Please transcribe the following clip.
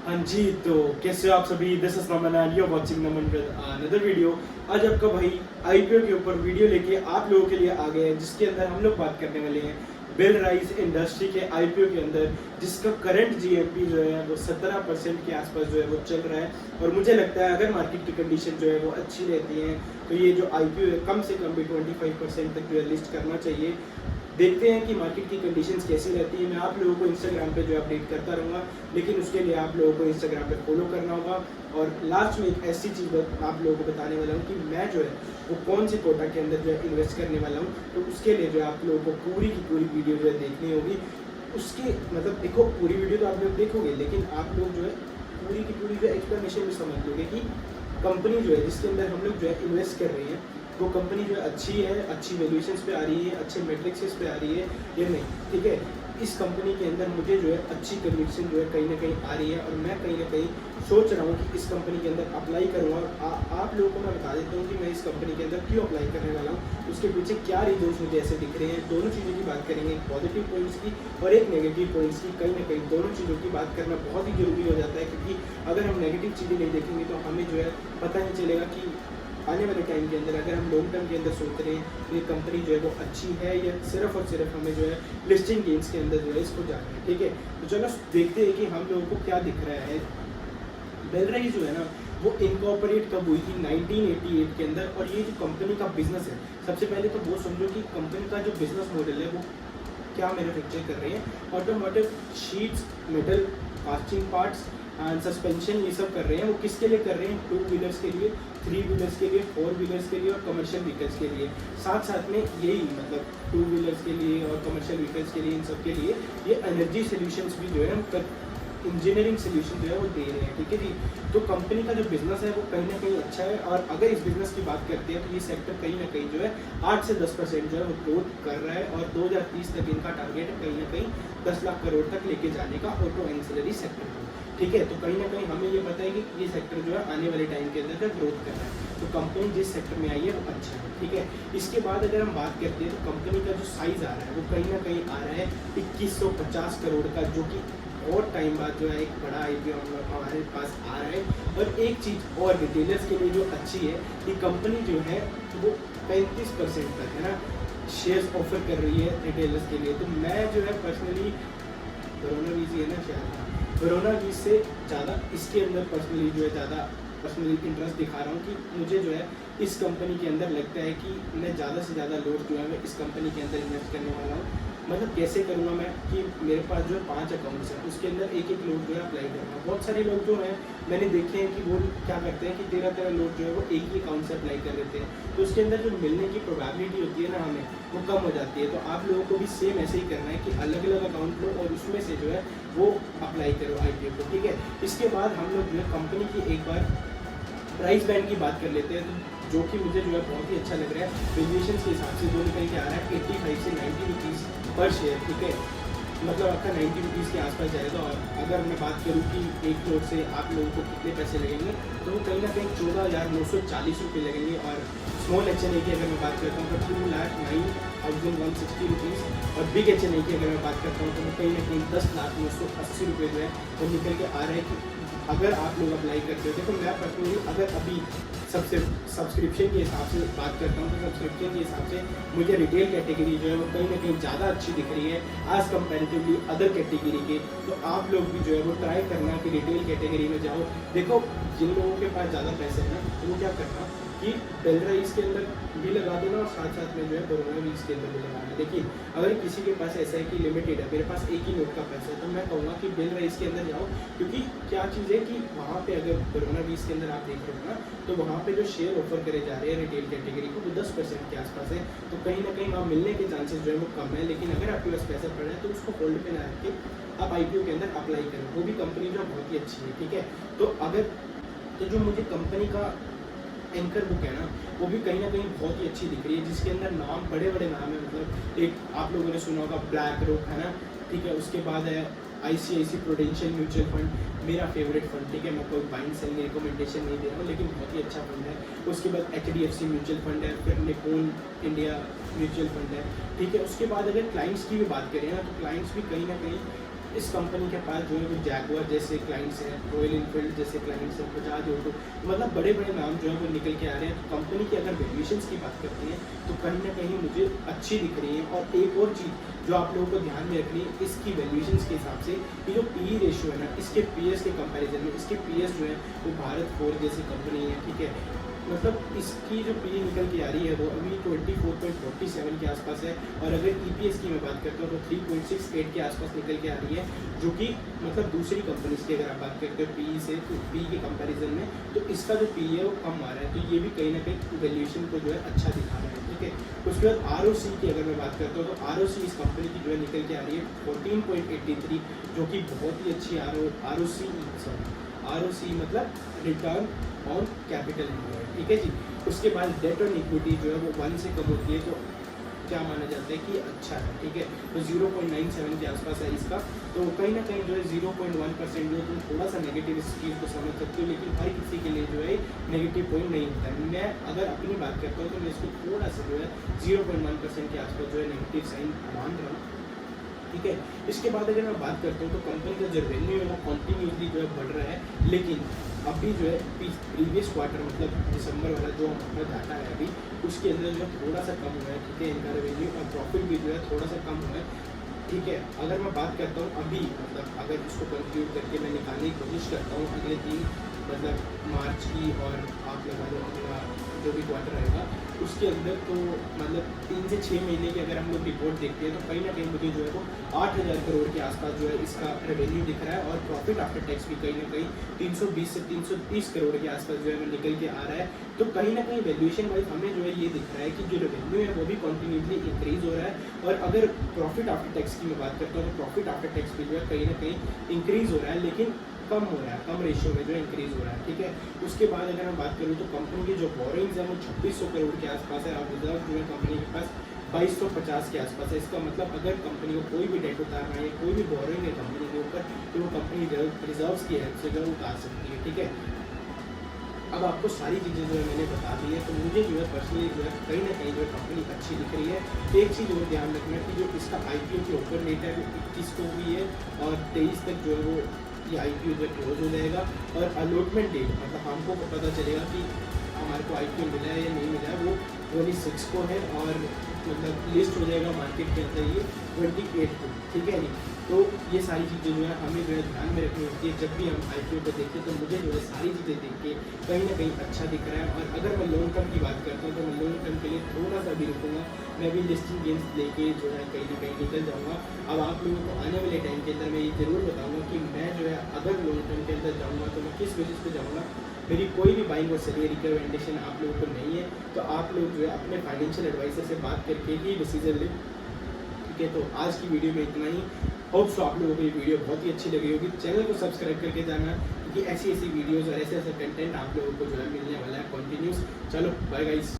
हाँ जी, तो कैसे हो आप सभी। This is Naman and you are watching Naman with another video. आज आपका भाई आईपीओ के ऊपर वीडियो लेके आप लोगों के लिए आ गए हैं, जिसके अंदर हम लोग बात करने वाले हैं बेल राइस इंडस्ट्री के आईपीओ के अंदर, जिसका करंट जीएमपी जो है वो 17% के आसपास जो है वो चल रहा है। और मुझे लगता है अगर मार्केट की कंडीशन जो है वो अच्छी रहती है तो ये जो आईपीओ है कम से कम भी 25% तक जो है लिस्ट करना चाहिए। देखते हैं कि मार्केट की कंडीशंस कैसी रहती है। मैं आप लोगों को इंस्टाग्राम पे जो है अपडेट करता रहूँगा, लेकिन उसके लिए आप लोगों को इंस्टाग्राम पे फॉलो करना होगा। और लास्ट में एक ऐसी चीज़ आप लोगों को बताने वाला हूँ कि मैं जो है वो कौन सी कोटा के अंदर जो है इन्वेस्ट करने वाला हूँ। तो उसके लिए जो है आप लोगों को पूरी की पूरी वीडियो जो है देखनी होगी। उसके मतलब देखो, पूरी वीडियो तो आप लोग देखोगे, लेकिन आप लोग जो है पूरी की पूरी जो एक्सप्लेनेशन भी समझ लोगे कि कंपनी जो है जिसके अंदर हम लोग जो है इन्वेस्ट कर रहे हैं वो कंपनी जो है अच्छी है, अच्छी वैल्यूएशंस पे आ रही है, अच्छे मेट्रिक्स पे आ रही है या नहीं। ठीक है, इस कंपनी के अंदर मुझे जो है अच्छी कन्विक्शन जो है कहीं ना कहीं आ रही है और मैं कहीं ना कहीं सोच रहा हूँ कि इस कंपनी के अंदर अप्लाई करूँगा। आप लोगों को मैं बता देता हूँ कि मैं इस कंपनी के अंदर क्यों अप्लाई करने वाला हूँ, उसके पीछे क्या रीजन्स मुझे ऐसे दिख रहे हैं। दोनों चीज़ों की बात करेंगे, एक पॉजिटिव पॉइंट्स की और एक नेगेटिव पॉइंट्स की। कहीं ना कहीं दोनों चीज़ों की बात करना बहुत ही जरूरी हो जाता है, क्योंकि अगर हम नेगेटिव चीज़ें नहीं देखेंगे तो हमें जो है पता नहीं चलेगा कि आने वाले टाइम के अंदर अगर हम लॉन्ग टर्म के अंदर सोच रहे हैं तो ये कंपनी जो है वो अच्छी है या सिर्फ और सिर्फ हमें जो है लिस्टिंग गेम्स के अंदर जो है इसको जाना है। ठीक है, तो चलो देखते हैं कि हम लोगों को क्या दिख रहा है। बेल राइस जो है ना वो इनकॉर्पोरेट कब हुई थी 1988 के अंदर। और ये जो कंपनी का बिजनेस है, सबसे पहले तो वो समझो कि कंपनी का जो बिजनेस मॉडल है वो क्या मैन्युफैक्चर कर रहे हैं। Automotive sheets, metal, casting parts and suspension ये सब कर रहे हैं। वो किसके लिए कर रहे हैं? 2 व्हीलर्स के लिए, 3 व्हीलर्स के लिए, 4 व्हीलर्स के लिए और कमर्शियल व्हीकल्स के लिए। साथ साथ में यही मतलब 2 व्हीलर्स के लिए और कमर्शियल व्हीकल्स के लिए, इन सब के लिए ये एनर्जी सोल्यूशंस भी जो है ना इंजीनियरिंग सोल्यूशन जो है वो दे रहे हैं। ठीक है जी, तो कंपनी का जो बिजनेस है वो कहीं ना कहीं अच्छा है। और अगर इस बिजनेस की बात करते हैं तो ये सेक्टर कहीं ना कहीं जो है 8 से 10% जो है वो ग्रोथ कर रहा है। और 2030 तक इनका टारगेट है कहीं ना कहीं 10 लाख करोड़ तक लेके जाने का ऑटो एंसिलरी सेक्टर को। ठीक है, तो कहीं ना कहीं हमें ये पता है कि ये सेक्टर जो है आने वाले टाइम के अंदर ग्रोथ कर रहा है। तो कंपनी जिस सेक्टर में आई है वो अच्छा है। ठीक है, इसके बाद अगर हम बात करते हैं तो कंपनी का जो साइज आ रहा है वो कहीं ना कहीं आ रहा है 2150 करोड़ का, जो कि और टाइम बाद जो है एक बड़ा आईपीओ हमारे पास आ रहा है। और एक चीज़ और रिटेलर्स के लिए जो अच्छी है कि कंपनी जो है वो 35% तक है ना शेयर्स ऑफर कर रही है रिटेलर्स के लिए। तो मैं जो है पर्सनली कोरोना वीज है ना शायद कोरोना वीज से ज़्यादा इसके अंदर पर्सनली जो है ज़्यादा पर्सनली इंटरेस्ट दिखा रहा हूँ कि मुझे जो है इस कंपनी के अंदर लगता है कि मैं ज़्यादा से ज़्यादा लोड जो है मैं इस कंपनी के अंदर इन्वेस्ट करने वाला हूँ। मतलब कैसे करूँगा मैं कि मेरे पास जो है 5 अकाउंट्स हैं, उसके अंदर एक एक लोड जो है अप्लाई करूँगा। बहुत सारे लोग जो हैं मैंने देखे हैं कि वो क्या करते हैं कि 13 लोड जो है वो एक ही अकाउंट से अप्लाई कर देते हैं, तो उसके अंदर जो मिलने की प्रोबेबिलिटी होती है ना हमें वो कम हो जाती है। तो आप लोगों को भी सेम ऐसे ही करना है कि अलग अलग अकाउंट लो और उसमें से जो है वो अप्लाई करो आईपीओ को। ठीक है, इसके बाद हम लोग जो है कंपनी की एक बार प्राइस बैंड की बात कर लेते हैं, तो जो कि मुझे जो है बहुत ही अच्छा लग रहा है। वैल्यूएशन के हिसाब से जो निकल के आ रहा है 85 से 90 रुपीज़ पर शेयर। ठीक है, मतलब आपका 90 रुपीज़ के आसपास जाएगा। और अगर मैं बात करूँ कि एक करोड़ से आप लोगों को कितने पैसे लगेंगे तो वो कहीं ना कहीं 14,940 रुपये लगेंगे। और स्मॉल HNA की अगर मैं बात करता हूँ तो 2,09,160 रुपीज़। और बिग HNA की अगर मैं बात करता हूँ तो वो कहीं ना कहीं 10,980 रुपये जो है वो निकल के आ रहा है। कि अगर आप लोग अप्लाई करते हो, तो मैं पर्सनली अगर अभी सबसे सब्सक्रिप्शन के हिसाब से बात करता हूँ तो सब्सक्रिप्शन के हिसाब से मुझे रिटेल कैटेगरी जो है वो कहीं ना कहीं ज़्यादा अच्छी दिख रही है एज़ कम्पेरेटिवली अदर कैटेगरी के। तो आप लोग भी जो है वो ट्राई करना कि रिटेल कैटेगरी में जाओ। देखो, जिन लोगों के पास ज़्यादा पैसे हैं तो वो क्या करना कि बेल राइस के अंदर भी लगा देना और साथ साथ में जो है कोरोना वीज के अंदर भी लगाना। लेकिन अगर किसी के पास ऐसा है कि लिमिटेड है, मेरे पास एक ही नोट का पैसा है, तो मैं कहूँगा कि बेल राइस के अंदर जाओ। क्योंकि क्या चीज़ है कि वहाँ पे अगर कोरोना वीज के अंदर आप देख रहे हो ना तो वहाँ पे जो शेयर ऑफर करे जा रहे हैं रिटेल कैटेगरी को वो 10% के आसपास है। तो कहीं ना कहीं वहाँ मिलने के चांसेस जो है वो कम है। लेकिन अगर आपके पास पैसा पड़ रहा है तो उसको होल्ड पे ना रख के आप आईपीओ के अंदर अप्लाई करें। वो भी कंपनी जो बहुत ही अच्छी है। ठीक है, तो जो मुझे कंपनी का एंकर बुक है ना वो भी कहीं ना कहीं बहुत ही अच्छी दिख रही है, जिसके अंदर नाम बड़े बड़े नाम है। मतलब एक आप लोगों ने सुना होगा ब्लैक रॉक है ना। ठीक है, उसके बाद है ICICI प्रूडेंशियल म्यूचुअल फंड, मेरा फेवरेट फंड। ठीक है, मैं कोई बाइंग सेलिंग रिकमेंडेशन नहीं दे रहा हूँ, लेकिन बहुत ही अच्छा फंड है। उसके बाद HDFC म्यूचुअल फंड है, फिर निपोन इंडिया म्यूचुअल फंड है। ठीक है, उसके बाद अगर क्लाइंट्स की भी बात करें ना तो क्लाइंट्स भी कहीं ना कहीं इस कंपनी के पास जो है वो जैगुआर जैसे क्लाइंट्स हैं, रॉयल इनफील्ड जैसे क्लाइंट्स हैं, बजाज ऑटो, मतलब बड़े बड़े नाम जो है वो निकल के आ रहे हैं। तो कंपनी की अगर वैल्यूएशंस की बात करते हैं तो कहीं ना कहीं मुझे अच्छी दिख रही है। और एक और चीज़ जो आप लोगों को ध्यान में रखनी है, इसकी वैल्यूएशंस के हिसाब से ये जो पी रेशियो है ना, इसके पीएस के कंपैरिजन में इसके पीएस जो है वो भारत फोर्ज जैसी कंपनी है, ठीक है। मतलब इसकी जो पी निकल के आ रही है वो अभी 24.47 के आसपास है। और अगर ईपीएस की मैं बात करता हूँ तो 3.68 के आसपास निकल के आ रही है, जो कि मतलब दूसरी कंपनीज की अगर आप बात करते हो पी से, तो पी के कंपैरिजन में तो इसका जो पी है वो कम आ रहा है। तो ये भी कहीं ना कहीं वैल्यूएशन को जो है अच्छा दिखा रहा है, ठीक है। उसके बाद आरओसी की अगर मैं बात करता हूँ तो आरओसी इस कंपनी की जो है निकल के आ रही है 14.83, जो कि बहुत ही अच्छी आरओसी मतलब रिटर्न ऑन कैपिटल है, ठीक है जी। उसके बाद डेट ऑन इक्विटी जो है वो 1 से कम होती है तो क्या माना जाता है कि अच्छा है, ठीक है। तो 0.97 के आसपास है इसका। तो कहीं ना कहीं जो है 0.1% जो तुम थोड़ा सा नेगेटिव इस चीज़ को समझ सकते हो, लेकिन हर किसी के लिए जो है नेगेटिव पॉइंट नहीं होता है। मैं अगर अपनी बात करता हूँ तो मैं इसको थोड़ा सा जो है 0.1% के आसपास जो है नेगेटिव साइन मान रहा हूँ, ठीक है। इसके बाद अगर मैं बात करता हूँ तो कंपनी का जो रेवेन्यू है वो कॉन्टीन्यूसली जो है बढ़ रहा है, लेकिन अभी जो है प्रीवियस क्वार्टर मतलब दिसंबर वाला जो हमारा डाटा है अभी, उसके अंदर जो थोड़ा सा कम हुआ है, ठीक है, इनका रेवेन्यू। और प्रॉफिट भी जो है थोड़ा सा कम हुआ है, ठीक है। अगर मैं बात करता हूँ अभी मतलब अगर इसको कंक्लूड करके मैं निकालने की कोशिश करता हूँ अगले 3 मतलब मार्च की, और आप लगा लो अगला जो भी क्वार्टर आएगा उसके अंदर, तो मतलब 3 से 6 महीने की अगर हम लोग रिपोर्ट देखते हैं तो कहीं ना कहीं मुझे जो है वो 8,000 करोड़ के आसपास जो है इसका रेवेन्यू दिख रहा है। और प्रॉफिट आफ्टर टैक्स भी कहीं ना कहीं 320 से 330 करोड़ के आसपास जो है वो निकल के आ रहा है। तो कहीं ना कहीं वैल्यूएशन वाइज हमें जो है ये दिख रहा है कि जो रेवेन्यू है वो भी कॉन्टीन्यूसली इंक्रीज हो रहा है। और अगर प्रॉफिट आफ्टर टैक्स की मैं बात करता हूँ तो प्रॉफिट आफ्टर टैक्स भी जो है कहीं ना कहीं इंक्रीज हो रहा है, लेकिन कम हो रहा है, कम रेशियो में जो है इंक्रीज हो रहा है, ठीक है। उसके बाद अगर मैं बात करूँ तो कंपनी की जो बोरिंग्स है वो 2600 करोड़ के आसपास है, और रिजर्व जो है कंपनी के पास 2250 के आसपास है। इसका मतलब अगर कंपनी को कोई भी डेट उतारना है, कोई भी बोरिंग है कंपनी के ऊपर, तो वो कंपनी रिजर्व्स की हेल्प से जो है उतार सकती है, ठीक है। अब आपको सारी चीज़ें जो है मैंने बता दी है, तो मुझे जो है पर्सनली जो है कहीं ना कहीं जो है कंपनी अच्छी दिख रही है। एक चीज़ और ध्यान रखना कि जो इसका आईपीओ के ओपन डेट है वो 21 को हुई है, और 23 तक जो है वो ये आईपीओ जो क्लोज हो जाएगा। और अलॉटमेंट डेट मतलब हमको पता चलेगा कि हमारे को आईपीओ मिला है या नहीं मिला है, वो 26 को है, और मतलब लिस्ट हो जाएगा मार्केट के अंदर ये 28 को, ठीक है नहीं। तो ये सारी चीज़ें जो है हमें जो है ध्यान में रखनी होती है जब भी हम आईपीओ को देखते हैं। तो मुझे जो है सारी चीज़ें देख के कहीं ना कहीं अच्छा दिख रहा है। और अगर मैं लॉन्ग टर्म की बात करता हूँ तो मैं लॉन्ग टर्म के लिए थोड़ा सा भी रुकूँगा, मैं भी लिस्टिंग गेम्स लेके जो है कहीं ना कहीं निकल जाऊँगा। अब आप लोगों को आने वाले टाइम के अंदर मैं ये ज़रूर बताऊँगा कि मैं जो है अगर लॉन्ग टर्म के अंदर जाऊँगा तो मैं किस बेसिस पे जाऊँगा। मेरी कोई भी बाइंग और सेलिंग रिकमेंडेशन आप लोगों को नहीं है, तो आप लोग जो है अपने फाइनेंशियल एडवाइजर से बात करके ही डिसीजन लें, ठीक है। तो आज की वीडियो में इतना ही। होप सो आप लोगों को ये वीडियो बहुत ही अच्छी लगी होगी। चैनल को सब्सक्राइब करके जाना, क्योंकि ऐसी वीडियोज़ और ऐसे कंटेंट आप लोगों को जो है मिलने वाला है कंटिन्यूस। चलो बाय गाइस।